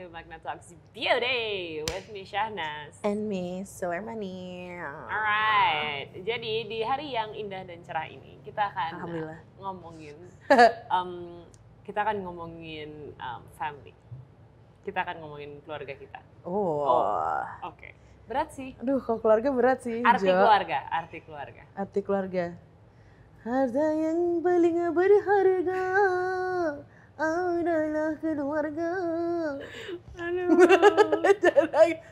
to Magna Talks Beauty with me Syahnas. And me, Sulermani. Alright, jadi di hari yang indah dan cerah ini kita akan ngomongin, family. Kita akan ngomongin keluarga kita. Oke. Berat sih. Aduh, kalau keluarga berat sih. Arti keluarga. Arti keluarga. Harta yang paling berharga adalah keluarga. Aduh.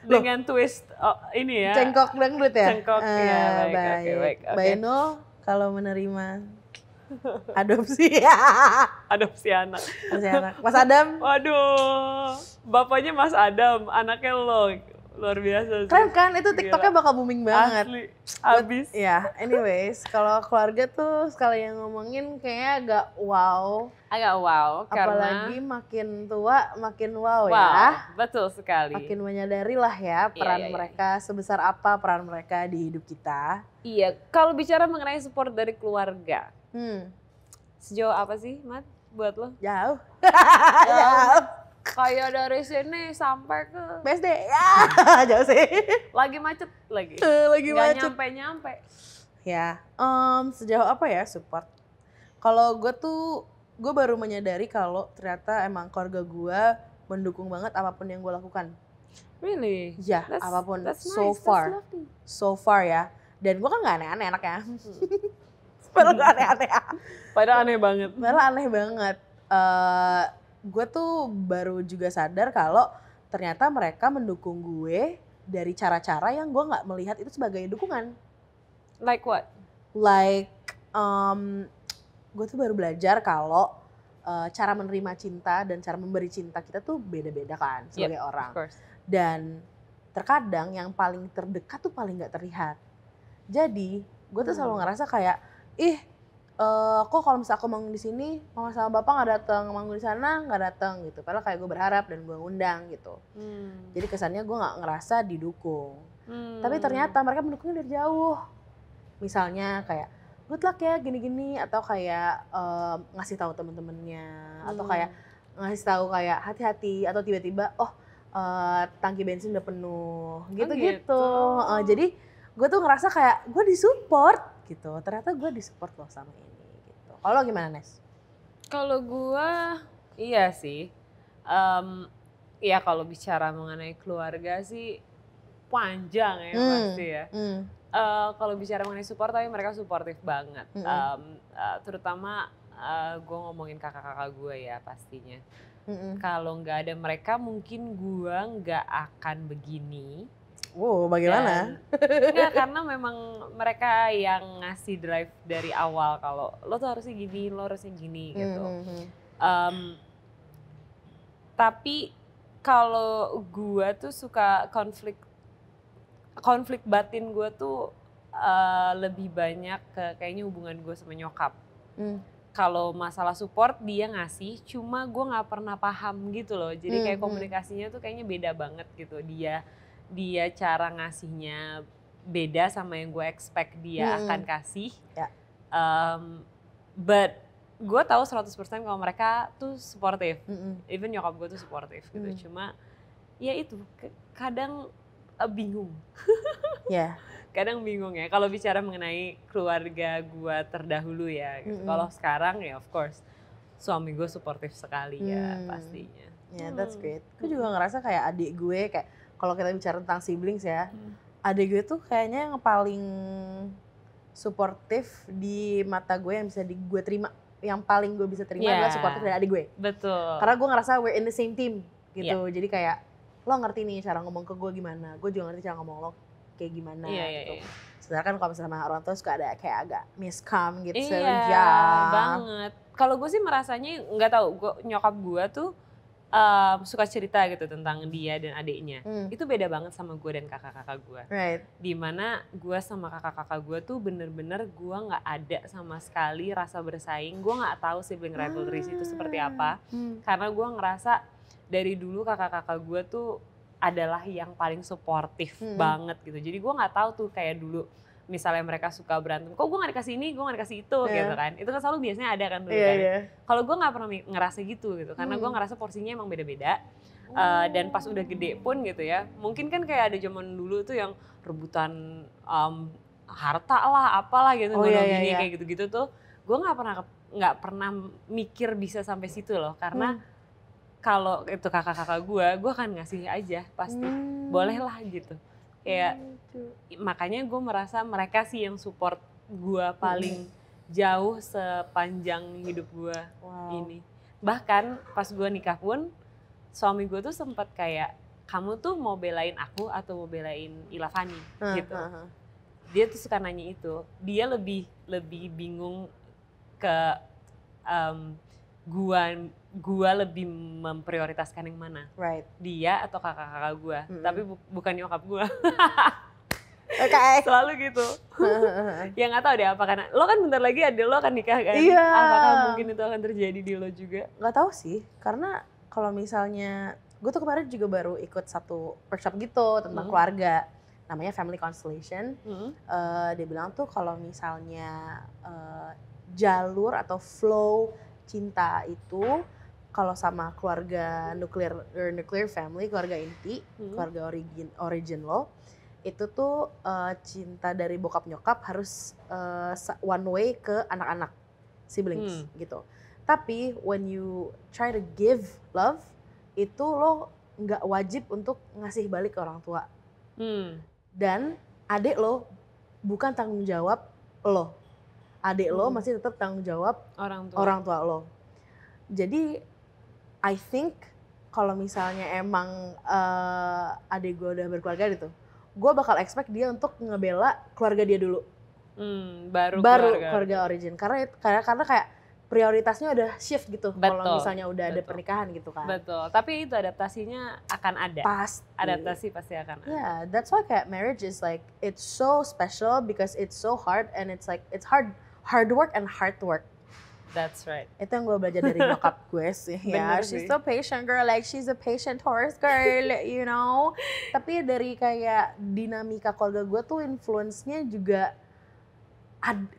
Dengan twist ini ya. Cengkok dangdut ya? Cengkok, ya baik. Mbak Eno kalau menerima adopsi. Adopsi anak. Mas Adam. Waduh, bapaknya Mas Adam, anaknya lo. Luar biasa sih. Keren kan, itu TikToknya bakal booming banget. Asli, abis. Ya, anyways, kalau keluarga tuh sekali yang ngomongin kayaknya agak wow. karena apalagi makin tua makin wow ya. Betul sekali. Makin menyadari lah ya peran mereka, sebesar apa peran mereka di hidup kita. Iya, kalau bicara mengenai support dari keluarga, sejauh apa sih, Mat, buat lo? Jauh. Kayak dari sini sampai ke BSD, ya jauh sih. Lagi macet lagi. Lagi macet. macet. Gak nyampe. Ya, sejauh apa ya support? Kalau gue baru menyadari kalau ternyata emang keluarga gue mendukung banget apapun yang gue lakukan. Really? Ya, apapun. That's so nice. far. That's lovely. So far ya. Dan gue kan gak aneh-aneh anaknya. Padahal gak aneh-aneh. Padahal aneh banget. Padahal aneh banget. Gue tuh baru juga sadar kalau ternyata mereka mendukung gue dari cara-cara yang gue gak melihat itu sebagai dukungan. Like what? Like, gue tuh baru belajar kalau cara menerima cinta dan cara memberi cinta kita tuh beda-beda kan sebagai orang. Of course. Dan terkadang yang paling terdekat tuh paling gak terlihat. Jadi gue tuh selalu ngerasa kayak, kok kalau misalnya aku manggung di sini, mama sama bapak nggak datang, manggung di sana nggak datang gitu. Padahal kayak gue berharap dan gue undang gitu. Jadi kesannya gue nggak ngerasa didukung. Tapi ternyata mereka mendukungnya dari jauh. Misalnya kayak good luck ya gini-gini, atau kayak ngasih tahu temen-temennya, atau kayak ngasih tahu kayak hati-hati, atau tiba-tiba tangki bensin udah penuh, gitu-gitu. Jadi gue tuh ngerasa kayak gue disupport gitu. Ternyata gue disupport loh sama ini gitu. Kalau gimana, Nes? Kalau gue iya sih. Ya kalau bicara mengenai keluarga sih panjang ya pasti ya. Kalau bicara mengenai support, tapi mereka suportif banget. Terutama gue ngomongin kakak-kakak gue ya pastinya. Kalau nggak ada mereka mungkin gue nggak akan begini. Wow, bagaimana? Enggak, karena memang mereka yang ngasih drive dari awal kalau lo tuh harusnya gini, lo harusnya gini gitu. Tapi kalau gue tuh suka konflik batin gue tuh lebih banyak ke kayaknya hubungan gue sama nyokap. Kalau masalah support dia ngasih, cuma gue nggak pernah paham gitu loh. Jadi kayak komunikasinya tuh kayaknya beda banget gitu. Dia cara ngasihnya beda sama yang gue expect dia akan kasih. But gue tahu 100% kalau mereka tuh supportive. Even nyokap gue tuh supportive gitu. Cuma ya itu kadang bingung. Kadang bingung ya kalau bicara mengenai keluarga gue terdahulu ya gitu. Kalau sekarang ya of course suami gue supportive sekali ya pastinya. Ya, that's great. Gue juga ngerasa kayak adik gue kayak kalau kita bicara tentang siblings ya, adik gue tuh kayaknya yang paling suportif di mata gue yang bisa gue terima, yang paling gue bisa terima adalah suportif dari adik gue. Betul. Karena gue ngerasa we're in the same team gitu. Jadi kayak lo ngerti nih cara ngomong ke gue gimana, gue juga ngerti cara ngomong lo kayak gimana gitu. Sedangkan kalau misalnya sama orang tua suka ada kayak agak miscom gitu. Iya banget. Kalau gue sih merasanya nggak tahu, nyokap gue tuh suka cerita gitu tentang dia dan adiknya. Itu beda banget sama gue dan kakak-kakak gue. Dimana gue sama kakak-kakak gue tuh bener-bener gue gak ada sama sekali rasa bersaing. Gue gak tahu sibling rivalries itu seperti apa. Karena gue ngerasa dari dulu kakak-kakak gue tuh adalah yang paling suportif banget gitu. Jadi gue gak tahu tuh kayak dulu misalnya mereka suka berantem, kok gue gak dikasih ini, gue gak dikasih itu gitu kan. Itu kan selalu biasanya ada kan dulu kan. Kalau gue gak pernah ngerasa gitu karena gue ngerasa porsinya emang beda-beda. Dan pas udah gede pun gitu ya, mungkin kan kayak ada zaman dulu tuh yang rebutan harta lah, apalah gitu, gini kayak gitu-gitu tuh, gue nggak pernah mikir bisa sampai situ loh, karena kalau itu kakak-kakak gue akan ngasih aja pasti, boleh lah gitu, kayak makanya gue merasa mereka sih yang support gue paling jauh sepanjang hidup gue ini. Bahkan pas gue nikah pun suami gue tuh sempat kayak, kamu tuh mau belain aku atau mau belain Ilavani gitu. Dia tuh suka nanya itu. Dia lebih bingung ke gua lebih memprioritaskan yang mana. Dia atau kakak-kakak gua. Tapi bukan nyokap gua. Selalu gitu. Ya nggak tahu deh apa, karena lo kan bentar lagi ada lo akan nikah kan. Apakah mungkin itu akan terjadi di lo juga? Nggak tahu sih, karena kalau misalnya gue tuh kemarin juga baru ikut satu workshop gitu tentang keluarga, namanya Family Constellation. Dia bilang tuh kalau misalnya jalur atau flow cinta itu kalau sama keluarga nuclear family, keluarga inti, keluarga origin lo, itu tuh cinta dari bokap nyokap harus one way ke anak-anak, siblings gitu. Tapi when you try to give love, itu lo nggak wajib untuk ngasih balik ke orang tua. Dan adik lo bukan tanggung jawab lo. Adik lo masih tetap tanggung jawab orang tua lo. Jadi I think kalau misalnya emang adik gue udah berkeluarga gitu, gue bakal expect dia untuk ngebela keluarga dia dulu. Baru keluarga origin. Karena kayak prioritasnya udah shift gitu kalau misalnya udah ada pernikahan gitu kan. Betul, tapi itu adaptasinya akan ada. Pasti. Adaptasi pasti akan ada. Yeah, that's why kayak marriage is like, it's so special because it's so hard and it's like, it's hard work and hard work. That's right. Itu yang gue belajar dari nyokap gue sih. Ya, she's so patient girl, like she's a patient horse girl, you know. Tapi dari kayak dinamika keluarga gue tuh influence-nya juga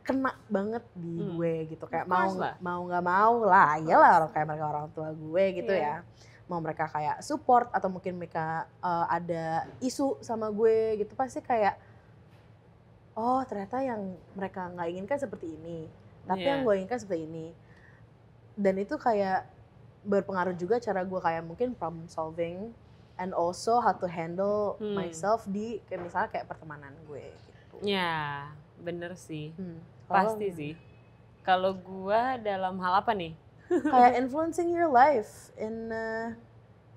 kena banget di gue gitu, kayak mau nggak mau lah, iyalah kayak mereka orang tua gue gitu ya, mau mereka kayak support atau mungkin mereka ada isu sama gue gitu, pasti kayak oh ternyata yang mereka nggak inginkan seperti ini, tapi yang gue inginkan seperti ini, dan itu kayak berpengaruh juga cara gue kayak mungkin problem solving and also how to handle myself di kayak misalnya kayak pertemanan gue gitu. Ya. Bener sih, pasti sih. Kalau gua dalam hal apa nih? Kayak influencing your life in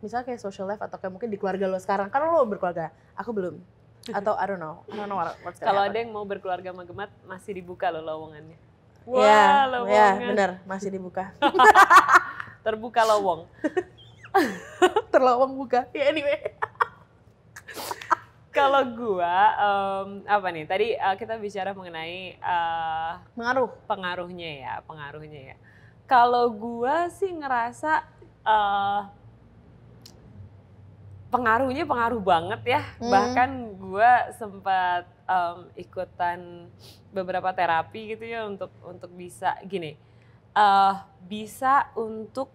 misalnya kayak social life atau kayak mungkin di keluarga lo sekarang. Karena lo berkeluarga, aku belum. Atau I don't know what's gonna Kalau ada yang mau berkeluarga sama Gemat, masih dibuka lo lowongannya. Wah, lowongan. Ya bener, masih dibuka. Terbuka lowong. Terlowong buka, ya anyway. Kalau gua, apa nih? Tadi kita bicara mengenai pengaruhnya ya. Kalau gua sih ngerasa pengaruhnya pengaruh banget ya. Bahkan gua sempat ikutan beberapa terapi gitu ya untuk bisa gini. Bisa untuk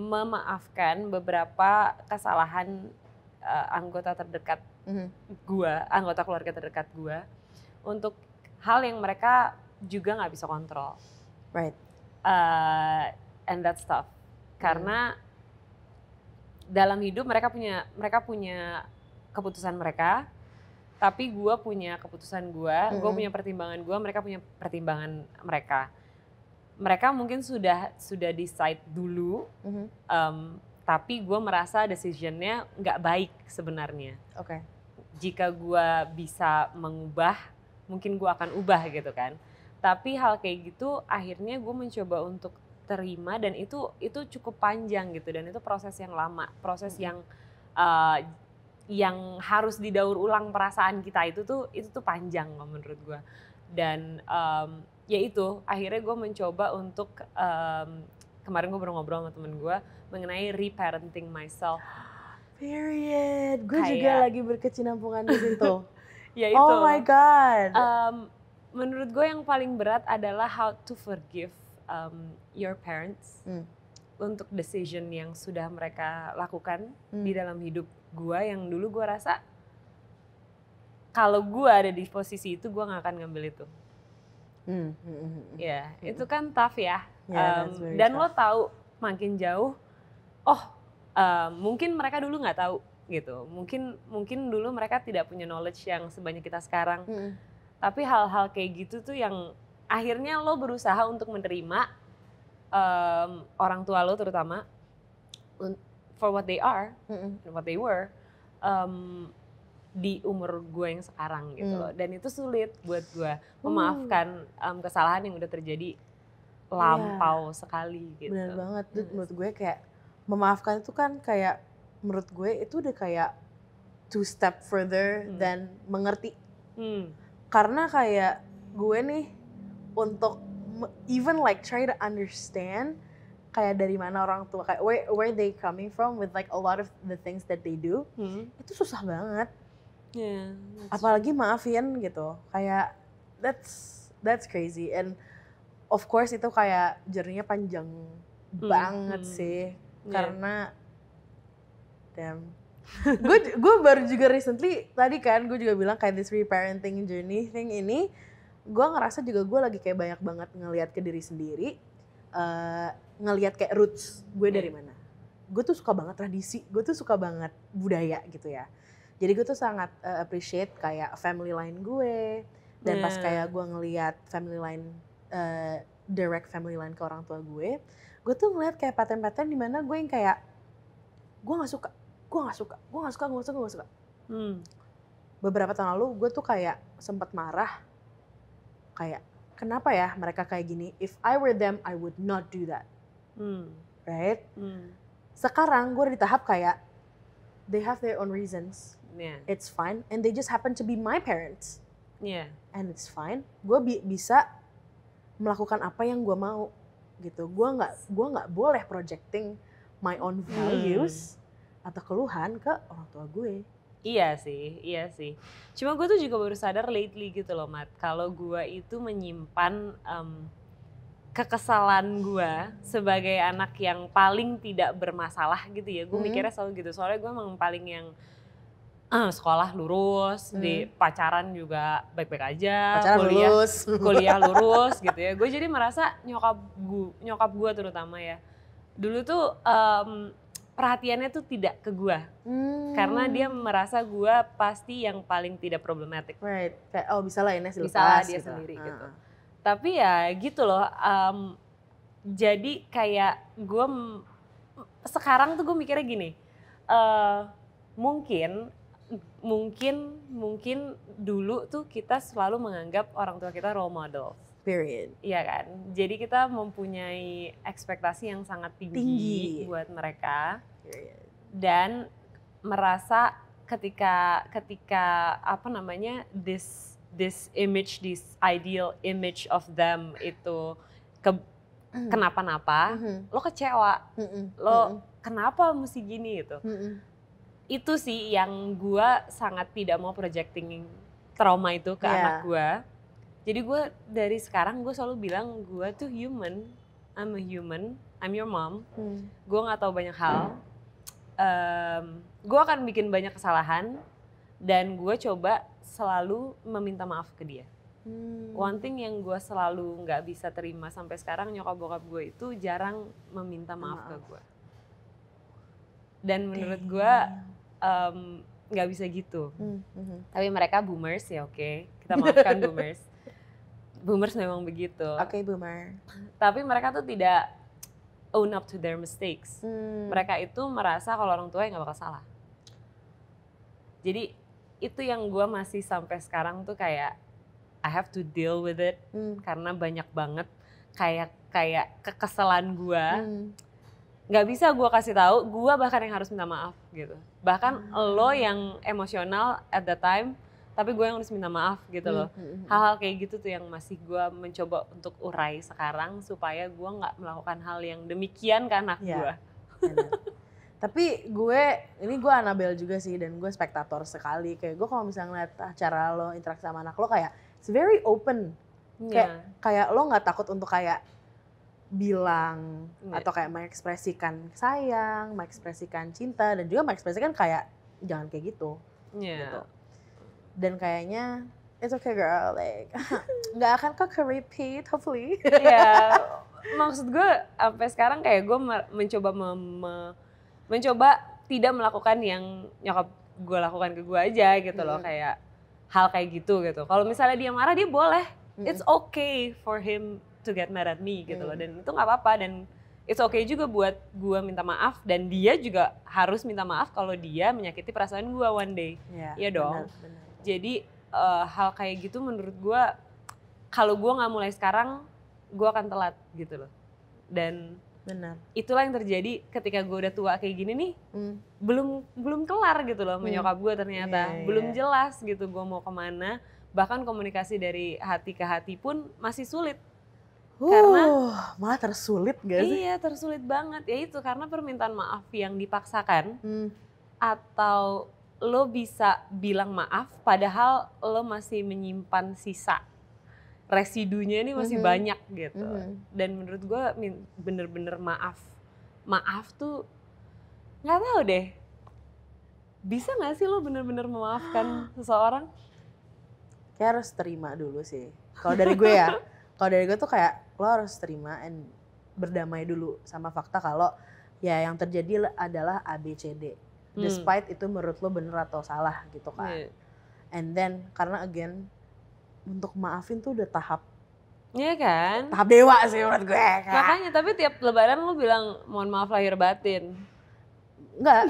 memaafkan beberapa kesalahan anggota terdekat anggota keluarga terdekat gue, untuk hal yang mereka juga nggak bisa kontrol. Right. And that stuff. Karena dalam hidup mereka punya keputusan mereka, tapi gue punya keputusan gue punya pertimbangan gue, mereka punya pertimbangan mereka. Mereka mungkin sudah decide dulu. Tapi gue merasa decisionnya nggak baik sebenarnya. Oke. Jika gue bisa mengubah, mungkin gue akan ubah gitu kan. Tapi hal kayak gitu akhirnya gue mencoba untuk terima, dan itu cukup panjang gitu, dan itu proses yang lama, proses yang harus didaur ulang perasaan kita itu tuh panjang menurut gue. Dan ya itu akhirnya gue mencoba untuk kemarin gue baru ngobrol sama temen gue mengenai reparenting myself. Period. Gue juga lagi berkesinambungan di situ. Ya itu. Oh my God. Menurut gue yang paling berat adalah how to forgive your parents untuk decision yang sudah mereka lakukan di dalam hidup gue, yang dulu gue rasa kalau gue ada di posisi itu gue gak akan ngambil itu. Ya, itu kan tough ya. Dan lo tahu makin jauh, mungkin mereka dulu nggak tahu gitu. Mungkin dulu mereka tidak punya knowledge yang sebanyak kita sekarang. Tapi hal-hal kayak gitu tuh yang akhirnya lo berusaha untuk menerima orang tua lo terutama for what they are, what they were. Di umur gue yang sekarang gitu loh. Dan itu sulit buat gue memaafkan kesalahan yang udah terjadi lampau sekali gitu. Benar banget, menurut gue kayak memaafkan itu kan kayak menurut gue itu udah kayak 2 step further than mengerti. Karena kayak gue nih untuk even like try to understand kayak dari mana orang tua, kayak where they coming from with like a lot of the things that they do, itu susah banget. Yeah, apalagi maafin gitu, kayak that's crazy, and of course itu kayak journey-nya panjang banget sih, karena damn, gue baru juga recently tadi kan gue juga bilang kayak this reparenting journey thing ini, gue ngerasa juga gue lagi kayak banyak banget ngelihat ke diri sendiri, ngelihat kayak roots gue dari mana. Gue tuh suka banget tradisi, gue tuh suka banget budaya gitu ya. Jadi gue tuh sangat appreciate kayak family line gue, dan pas kayak gue ngelihat family line, direct family line ke orang tua gue tuh ngeliat kayak pattern-pattern di mana gue yang kayak gue nggak suka. Beberapa tahun lalu gue tuh kayak sempat marah, kayak kenapa ya mereka kayak gini? If I were them, I would not do that, right? Sekarang gue udah di tahap kayak they have their own reasons. It's fine, and they just happen to be my parents. And it's fine. Gue bisa melakukan apa yang gue mau, gitu. Gue nggak boleh projecting my own values atau keluhan ke orang tua gue. Iya sih. Cuma gue tuh juga baru sadar lately gitu loh, Mat. Kalau gue itu menyimpan kekesalan gue sebagai anak yang paling tidak bermasalah gitu ya. Gue mikirnya selalu gitu. Soalnya gue emang paling yang sekolah lurus, di pacaran juga baik-baik aja, kuliah lurus gitu ya. Gue jadi merasa nyokap gue terutama ya, dulu tuh perhatiannya tuh tidak ke gue, karena dia merasa gue pasti yang paling tidak problematik. Right, kayak bisa lah ini bisa lah dia gitu sendiri gitu. Tapi ya gitu loh, jadi kayak gue sekarang tuh gue mikirnya gini, mungkin dulu tuh kita selalu menganggap orang tua kita role model. Period. Iya kan? Jadi kita mempunyai ekspektasi yang sangat tinggi. Buat mereka. Period. Dan merasa ketika apa namanya, this image, this ideal image of them itu kenapa-napa, lo kecewa. Lo kenapa mesti gini gitu. Itu sih yang gue sangat tidak mau projecting trauma itu ke anak gue. Jadi gue dari sekarang gue selalu bilang gue tuh human, I'm a human, I'm your mom. Gue nggak tahu banyak hal, gue akan bikin banyak kesalahan, dan gue coba selalu meminta maaf ke dia. One thing yang gue selalu nggak bisa terima sampai sekarang, nyokap bokap gue itu jarang meminta maaf ke gue. Dan menurut gue nggak bisa gitu. Tapi mereka boomers ya, oke. Kita maafkan boomers. Boomers memang begitu. Oke, boomer. Tapi mereka tuh tidak own up to their mistakes. Mereka itu merasa kalau orang tua nggak bakal salah. Jadi itu yang gue masih sampai sekarang tuh kayak I have to deal with it, karena banyak banget kayak kekesalan gue. Nggak bisa gue kasih tahu, gue bahkan yang harus minta maaf gitu. Bahkan lo yang emosional at the time, tapi gue yang harus minta maaf gitu loh. Hal-hal kayak gitu tuh yang masih gue mencoba untuk urai sekarang, supaya gue nggak melakukan hal yang demikian ke anak gue. Tapi gue Anabel juga sih, dan gue spektator sekali. Kayak gue kalau misalnya ngeliat acara lo interaksi sama anak lo, kayak it's very open. Kayak lo nggak takut untuk kayak bilang atau kayak mengekspresikan sayang, mengekspresikan cinta, dan juga mengekspresikan kayak jangan kayak gitu. Gitu. Dan kayaknya it's okay girl, like nggak akan kok repeat hopefully. Ya, maksud gue sampai sekarang kayak gue mencoba tidak melakukan yang nyokap gue lakukan ke gue aja gitu loh, kayak hal kayak gitu. Kalau misalnya dia marah, dia boleh, it's okay for him to get mad at me gitu loh, dan itu nggak apa-apa, dan it's okay juga buat gue minta maaf, dan dia juga harus minta maaf kalau dia menyakiti perasaan gue one day. Iya dong. Bener. Jadi hal kayak gitu menurut gue, kalau gue nggak mulai sekarang, gue akan telat gitu loh. Dan itulah yang terjadi ketika gue udah tua kayak gini nih, belum kelar gitu loh menyokap gue ternyata, belum jelas gitu gue mau kemana, bahkan komunikasi dari hati ke hati pun masih sulit. Karena malah tersulit gak sih? Iya, tersulit banget. Ya itu karena permintaan maaf yang dipaksakan, atau lo bisa bilang maaf padahal lo masih menyimpan sisa. Residunya ini masih banyak gitu. Dan menurut gue bener-bener maaf tuh nggak tahu deh. Bisa nggak sih lo bener-bener memaafkan seseorang? Kayak harus terima dulu sih. Kalau dari gue ya. Kalau dari gue tuh kayak lo harus terima and berdamai dulu sama fakta kalau ya yang terjadi adalah ABCD. Despite itu menurut lo bener atau salah gitu kan. And then karena again untuk maafin tuh udah tahap. Iya kan? Tahap dewa sih menurut gue. Makanya tapi tiap lebaran lo bilang mohon maaf lahir batin. Enggak.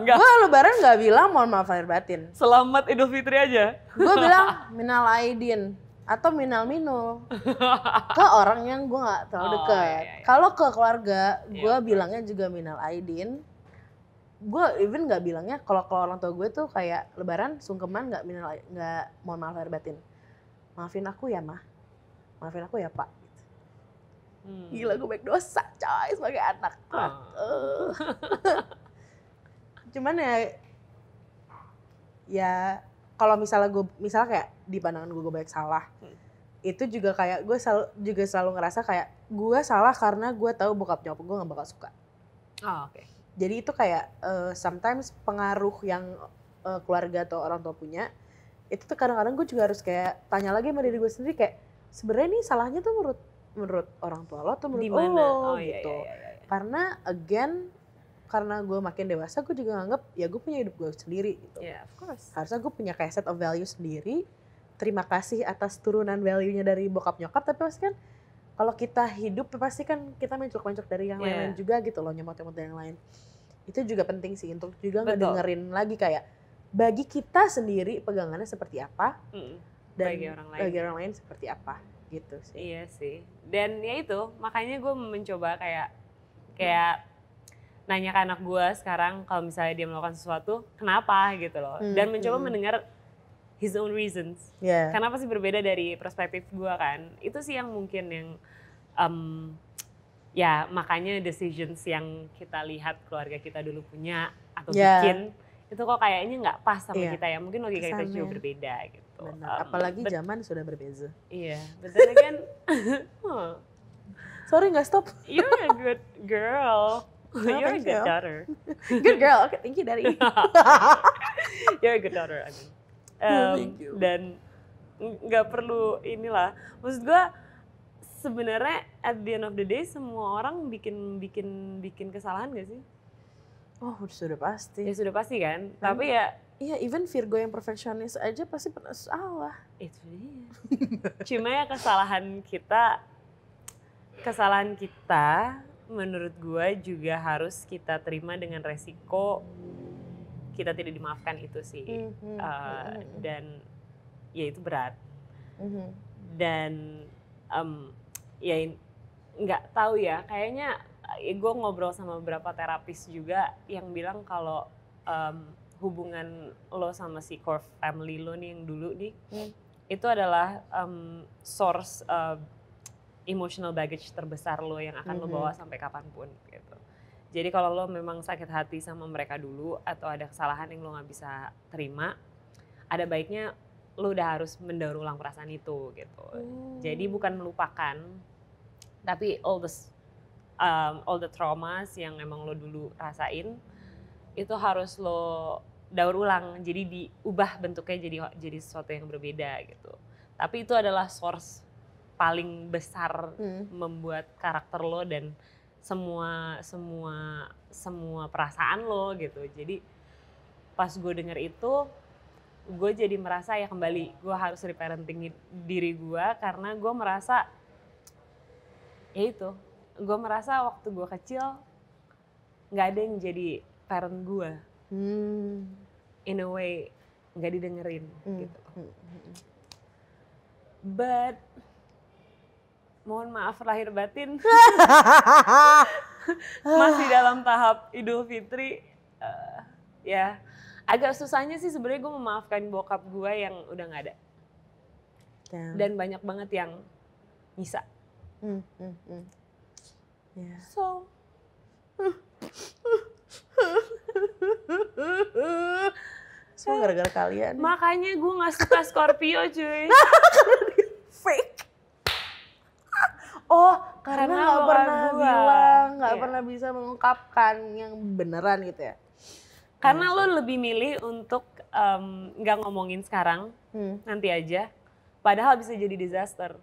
Gue lebaran gak bilang mohon maaf lahir batin. Selamat Idul Fitri aja. Gue bilang minal aidin. Atau minal minul ke orang yang gue nggak terlalu dekat. Kalau ke keluarga, gue bilangnya juga minal aidin. Gue even nggak bilangnya kalau orang tua gue tuh kayak lebaran sungkeman nggak mohon maaf lahir batin. Maafin aku ya mah, maafin aku ya pak. Gila gue baik dosa coy sebagai anak. Cuman ya kalau misalnya kayak di pandangan gue banyak salah, itu juga kayak gue selalu ngerasa kayak gue salah karena gue tahu bokap nyokap gue nggak bakal suka. Jadi itu kayak sometimes pengaruh yang keluarga atau orang tua punya, itu tuh kadang-kadang gue juga harus kayak tanya lagi sama diri gue sendiri kayak sebenarnya nih salahnya tuh menurut orang tua lo atau menurut lo gitu. Iya. Karena again karena gue makin dewasa, gue juga nganggep ya gue punya hidup gue sendiri gitu. Yeah, of course. Harusnya gue punya kayak set of value sendiri. Terima kasih atas turunan value-nya dari bokap nyokap, tapi pasti kan kalau kita hidup pasti kan kita mencok-mencok dari yang lain-lain juga gitu loh, nyemot-nyemot dari yang lain. Itu juga penting sih untuk juga ngedengerin lagi kayak bagi kita sendiri pegangannya seperti apa dan bagi orang lain seperti apa gitu sih. Iya sih. Dan ya itu makanya gue mencoba kayak nanya ke anak gue sekarang kalau misalnya dia melakukan sesuatu, kenapa gitu loh. Dan mencoba mendengar his own reasons. Kenapa sih berbeda dari perspektif gue kan. Itu sih yang mungkin yang ya makanya decisions yang kita lihat keluarga kita dulu punya atau bikin, itu kok kayaknya nggak pas sama kita ya. Mungkin logika kita juga berbeda gitu. Apalagi zaman sudah berbeza. Iya, betul kan. Sorry nggak stop. You're a good girl. You're a good daughter. Good girl, okay, thank you daddy. You're a good daughter, I mean. Thank you. Dan nggak perlu inilah. Maksud gue sebenarnya at the end of the day semua orang bikin kesalahan gak sih? Oh sudah pasti. Ya sudah pasti kan. Tapi ya. Iya, even Virgo yang perfeksionis aja pasti pernah salah. Itu dia. Cuma ya kesalahan kita menurut gue juga harus kita terima dengan resiko kita tidak dimaafkan itu sih. Dan ya itu berat. Dan ya nggak tahu ya, kayaknya gue ngobrol sama beberapa terapis juga yang bilang kalau hubungan lo sama si core family lo nih yang dulu nih, itu adalah source emotional baggage terbesar lo yang akan lo bawa sampai kapanpun gitu. Jadi kalau lo memang sakit hati sama mereka dulu atau ada kesalahan yang lo nggak bisa terima, ada baiknya lo udah harus mendaur ulang perasaan itu gitu. Jadi bukan melupakan, Tapi all the traumas yang emang lo dulu rasain itu harus lo daur ulang, jadi diubah bentuknya jadi sesuatu yang berbeda gitu. Tapi itu adalah source paling besar membuat karakter lo dan semua perasaan lo gitu. Jadi pas gue denger itu, gue jadi merasa ya kembali gue harus reparenting diri gue, karena gue merasa ya itu, gue merasa waktu gue kecil nggak ada yang jadi parent gue. In a way nggak didengerin gitu. But mohon maaf lahir batin, masih dalam tahap Idul Fitri, ya agak susahnya sih sebenarnya gue memaafkan bokap gue yang udah nggak ada. Dan banyak banget yang nyisa. Yeah. So semua gara-gara kalian. Makanya gue gak suka Scorpio cuy. Fake. Oh, karena gak pernah bilang, gak pernah bisa mengungkapkan yang beneran gitu ya. Karena lo lebih milih untuk gak ngomongin sekarang, nanti aja. Padahal bisa jadi disaster.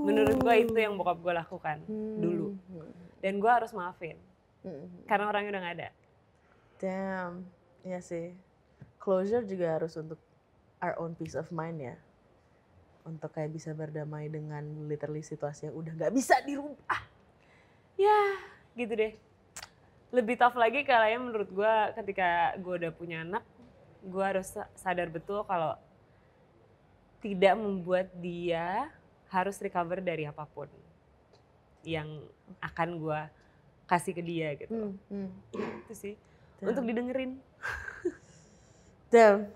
Menurut gue itu yang bokap gue lakukan dulu. Dan gue harus maafin. Karena orangnya udah gak ada. Damn, iya sih. Closure juga harus untuk our own peace of mind ya. Untuk kayak bisa berdamai dengan literally situasi yang udah gak bisa dirubah. Ya gitu deh. Lebih tough lagi kayaknya menurut gue ketika gue udah punya anak. Gue harus sadar betul kalau tidak membuat dia harus recover dari apapun yang akan gue kasih ke dia gitu. Itu sih. Damn. Untuk didengerin. Damn.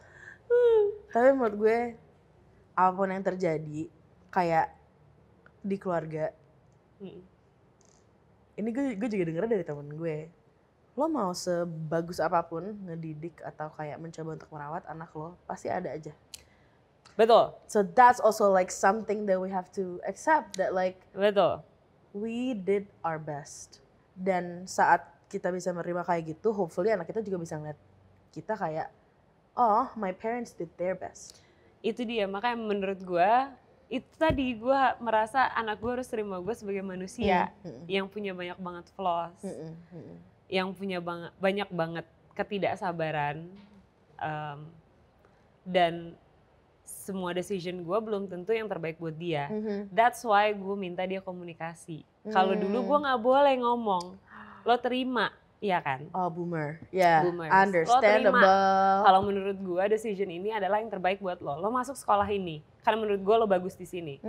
Tapi menurut gue apapun yang terjadi kayak di keluarga. Ini gue juga dengernya dari temen gue. Lo mau sebagus apapun ngedidik atau kayak mencoba untuk merawat anak lo, pasti ada aja. Betul. So that's also like something that we have to accept that like betul. We did our best. Dan saat kita bisa menerima kayak gitu, hopefully anak kita juga bisa ngeliat kita kayak, oh my parents did their best. Itu dia, makanya menurut gue, itu tadi gue merasa anak gue harus terima gue sebagai manusia yang punya banyak banget flaws, yang punya banyak banget ketidaksabaran, dan semua decision gue belum tentu yang terbaik buat dia. That's why gue minta dia komunikasi. Kalau dulu gue nggak boleh ngomong, lo terima, iya kan? Oh boomer, ya, yeah, understandable. Kalau menurut gue decision ini adalah yang terbaik buat lo. Lo masuk sekolah ini, karena menurut gue lo bagus di sini.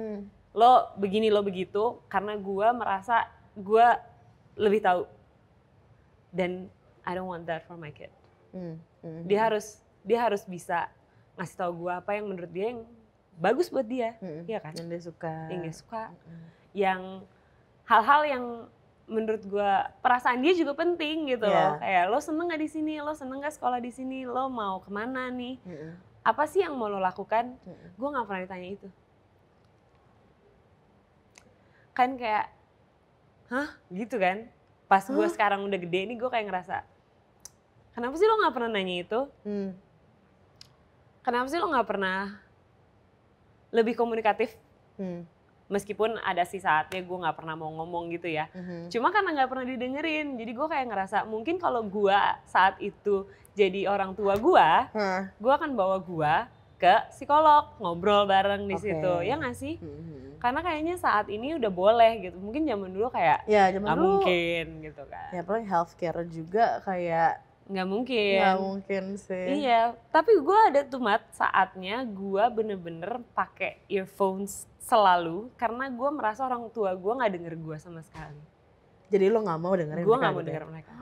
Lo begini, lo begitu, karena gue merasa gue lebih tahu. Dan I don't want that for my kid. Dia harus bisa ngasih tahu gue apa yang menurut dia yang bagus buat dia, iya kan? Yang dia suka. Yang dia suka. Yang hal-hal yang menurut gue perasaan dia juga penting gitu loh. Kayak lo seneng gak di sini, lo seneng gak sekolah di sini, lo mau kemana nih? Apa sih yang mau lo lakukan? Gue nggak pernah ditanya itu. Kan kayak, hah? Gitu kan? Pas gue sekarang udah gede nih, gue kayak ngerasa, kenapa sih lo nggak pernah nanya itu? Kenapa sih lo nggak pernah lebih komunikatif? Meskipun ada sih saatnya gue nggak pernah mau ngomong gitu ya. Cuma karena nggak pernah didengerin, jadi gue kayak ngerasa mungkin kalau gue saat itu jadi orang tua gue akan bawa gue ke psikolog, ngobrol bareng di situ, ya nggak sih? Karena kayaknya saat ini udah boleh gitu. Mungkin zaman dulu kayak nggak mungkin gitu kan. Ya paling healthcare juga kayak nggak mungkin. Nggak mungkin sih. Iya, tapi gue ada tuh saatnya gue bener-bener pakai earphones selalu karena gue merasa orang tua gue nggak denger gue sama sekali. Jadi lo nggak mau dengerin? Gue nggak mau denger mereka.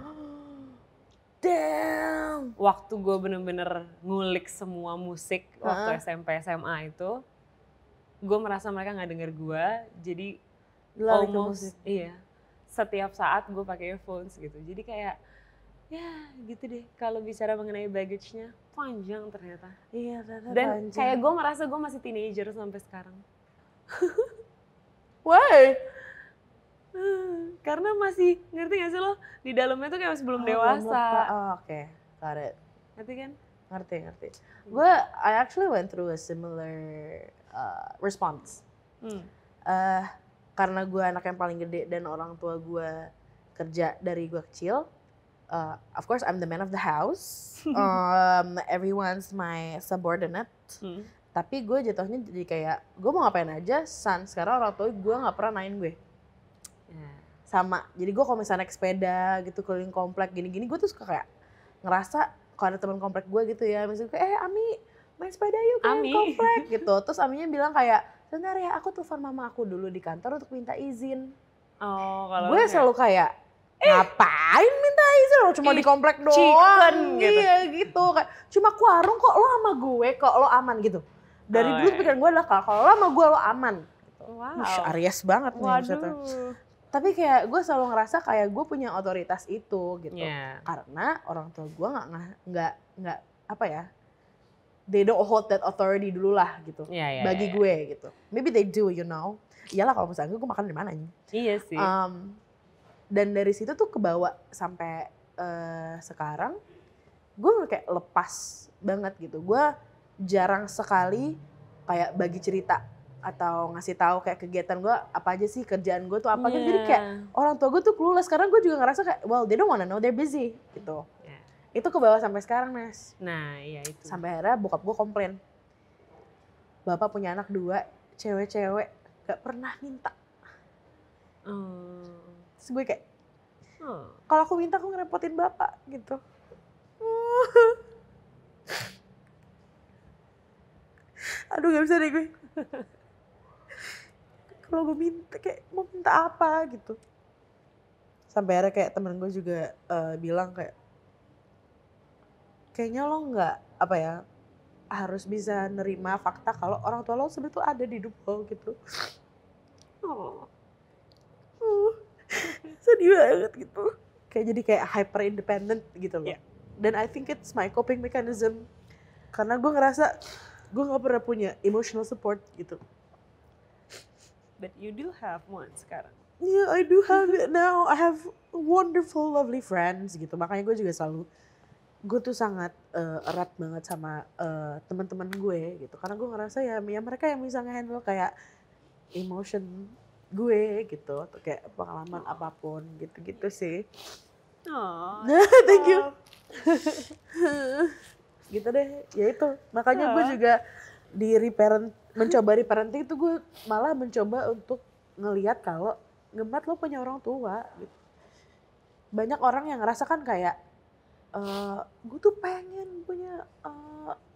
Damn. Waktu gue bener-bener ngulik semua musik waktu SMP SMA itu, gue merasa mereka nggak denger gue, jadi almost iya. Setiap saat gue pakai earphones gitu, jadi kayak ya gitu deh. Kalau bicara mengenai baggage-nya panjang ternyata. Iya ternyata dan panjang. Kayak gue merasa gue masih teenager sampai sekarang. Why? Karena masih, ngerti gak sih lo? Di dalamnya tuh kayak masih belum dewasa. Oke, got it. Ngerti kan? Ngerti. I actually went through a similar response. Karena gue anak yang paling gede dan orang tua gue kerja dari gue kecil. Of course I'm the man of the house. Everyone's my subordinate. Tapi gue jatuhnya jadi kayak, gue mau ngapain aja, sekarang orang tua gue gak pernah nanyain gue. Sama, jadi gue kalau misalnya naik sepeda gitu, keliling komplek gini-gini, gue tuh suka kayak ngerasa kalau ada teman komplek gue gitu ya, misalnya kayak, Ami main sepeda yuk keliling komplek gitu. Terus Aminya bilang kayak, sebentar ya aku telepon mama aku dulu di kantor untuk minta izin. Gue selalu kayak, ngapain minta izin lo, cuma di komplek doang. Gitu. Iya gitu, kayak cuma ke warung kok lo sama gue, kok lo aman gitu. Dari dulu pikiran gue adalah kalau lo sama gue lo aman. Gitu. Wow. Aries banget nih maksudnya. Tapi kayak gue selalu ngerasa kayak gue punya otoritas itu gitu. Karena orang tua gue nggak apa ya, they don't hold that authority dulu lah gitu. Bagi gue gitu. Maybe they do, you know. Iyalah kalau misalnya gue makan di mana nih. Iya sih. Dan dari situ tuh kebawa sampai sekarang gue kayak lepas banget gitu. Gue jarang sekali kayak bagi cerita atau ngasih tahu kayak kegiatan gue apa aja sih, kerjaan gue tuh apa gitu. Jadi kayak orang tua gue tuh clueless. Sekarang gue juga ngerasa kayak, well they don't wanna know, they're busy gitu. Itu kebawa sampai sekarang, Nes. Nah iya itu. Sampai akhirnya bokap gue komplain. Bapak punya anak 2, cewek-cewek, gak pernah minta. Terus gue kayak, kalau aku minta aku ngerepotin bapak gitu. Aduh gak bisa deh gue. Kalau gue minta kayak mau minta apa gitu. Sampai akhirnya kayak temen gue juga bilang kayak, kayaknya lo nggak apa ya, harus bisa nerima fakta kalau orang tua lo sebenarnya tuh ada di hidup lo gitu. Sedih banget gitu. Kayak jadi kayak hyper independent gitu loh. Dan I think it's my coping mechanism. Karena gue ngerasa gue nggak pernah punya emotional support gitu. But you do have one sekarang. Yeah, I do have it now. I have wonderful, lovely friends gitu. Makanya gue juga selalu, gue tuh sangat erat banget sama teman-teman gue gitu. Karena gue ngerasa ya mereka yang bisa nge-handle kayak emotion gue gitu. Atau kayak pengalaman apapun gitu-gitu sih. Thank you. Gitu deh, ya itu. Makanya gue juga mencoba reparenting itu gue malah mencoba untuk ngelihat kalau Gemat lo punya orang tua gitu. Banyak orang yang ngerasakan kayak gue tuh pengen punya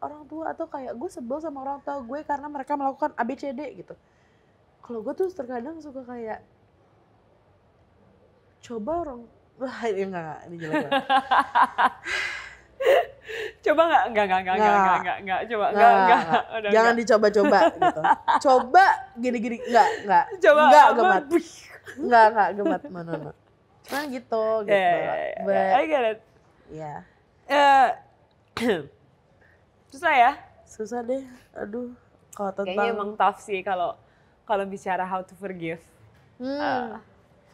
orang tua atau kayak gue sebel sama orang tua gue karena mereka melakukan ABCD gitu. Kalau gue tuh terkadang suka kayak coba enggak ini jelek banget. Coba enggak. Coba enggak. Jangan dicoba-coba gitu. Coba gini-gini enggak. Coba enggak Gemat. Enggak Gemat. No. Cuma gitu. I get it. Iya. Susah ya? Susah deh. Aduh. Kalau tentang kayaknya emang tough sih kalau bicara how to forgive.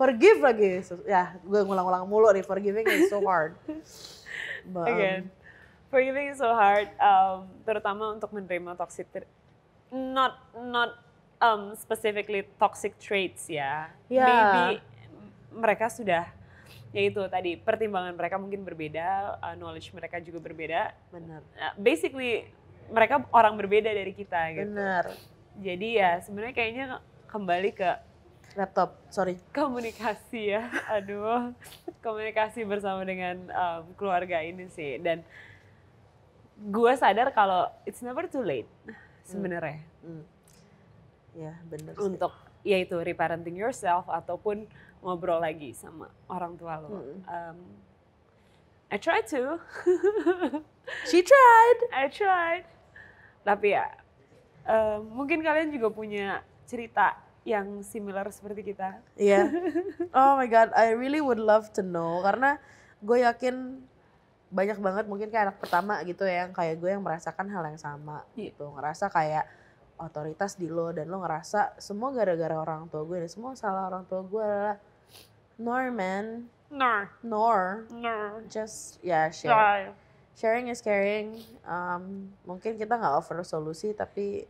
Forgive lagi. Ya, gue ngulang-ulang mulu nih. Forgiving is so hard. Again, forgiving is so hard, terutama untuk menerima toxic, not specifically toxic traits ya. Maybe mereka sudah, ya itu tadi pertimbangan mereka mungkin berbeda, knowledge mereka juga berbeda. Benar. Basically mereka orang berbeda dari kita gitu. Benar. Jadi ya sebenarnya kayaknya kembali ke laptop, sorry. Komunikasi ya, aduh. Komunikasi bersama dengan keluarga ini sih. Dan gue sadar kalau it's never too late sebenarnya. Ya benar sih. Untuk ya itu reparenting yourself ataupun ngobrol lagi sama orang tua lo. I tried to. She tried. I tried. Tapi ya mungkin kalian juga punya cerita yang similar seperti kita. Iya. Oh my God, I really would love to know. Karena gue yakin banyak banget mungkin kayak anak pertama gitu ya, yang kayak gue yang merasakan hal yang sama gitu. Ngerasa kayak otoritas di lo dan lo ngerasa semua gara-gara orang tua gue dan semua salah orang tua gue adalah nor just sharing is caring. Mungkin kita nggak offer solusi tapi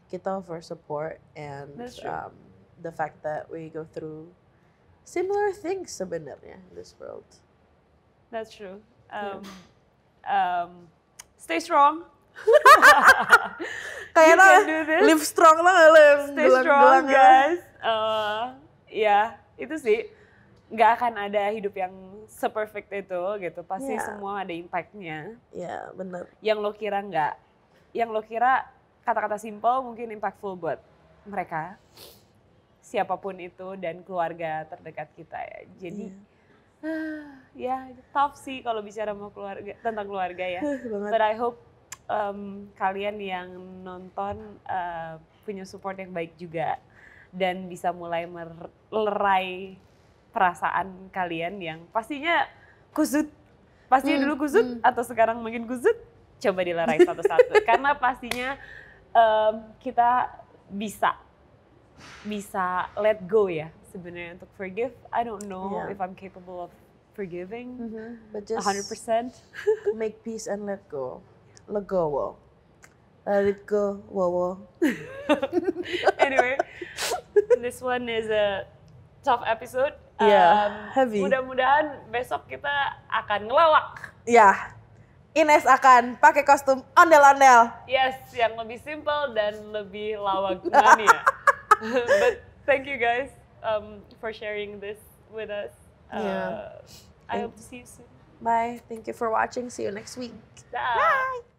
kita offer support and the fact that we go through similar things sebenarnya in this world. That's true. Stay strong. Kayaknya live strong lah yang stay strong guys. Ya itu sih nggak akan ada hidup yang seperfect itu gitu. Pasti semua ada impactnya. Iya benar. Yang lo kira nggak, yang lo kira kata-kata simple mungkin impactful buat mereka, siapapun itu dan keluarga terdekat kita ya. Jadi ya tough sih kalau bicara sama keluarga, tentang keluarga ya. But I hope kalian yang nonton punya support yang baik juga dan bisa mulai melerai perasaan kalian yang pastinya kusut. Pastinya dulu kusut atau sekarang makin kusut, coba dilerai satu-satu. Karena pastinya kita bisa let go ya sebenarnya untuk forgive. I don't know if I'm capable of forgiving but just 100%. Make peace and let go. Legowo. Let it go, wowo. Anyway, this one is a tough episode. Heavy. Mudah-mudahan besok kita akan ngelawak. Ines akan pakai kostum ondel-ondel. Yes, yang lebih simple dan lebih lawak mania. But thank you guys for sharing this with us. I hope to see you soon. Bye. Thank you for watching. See you next week. Bye.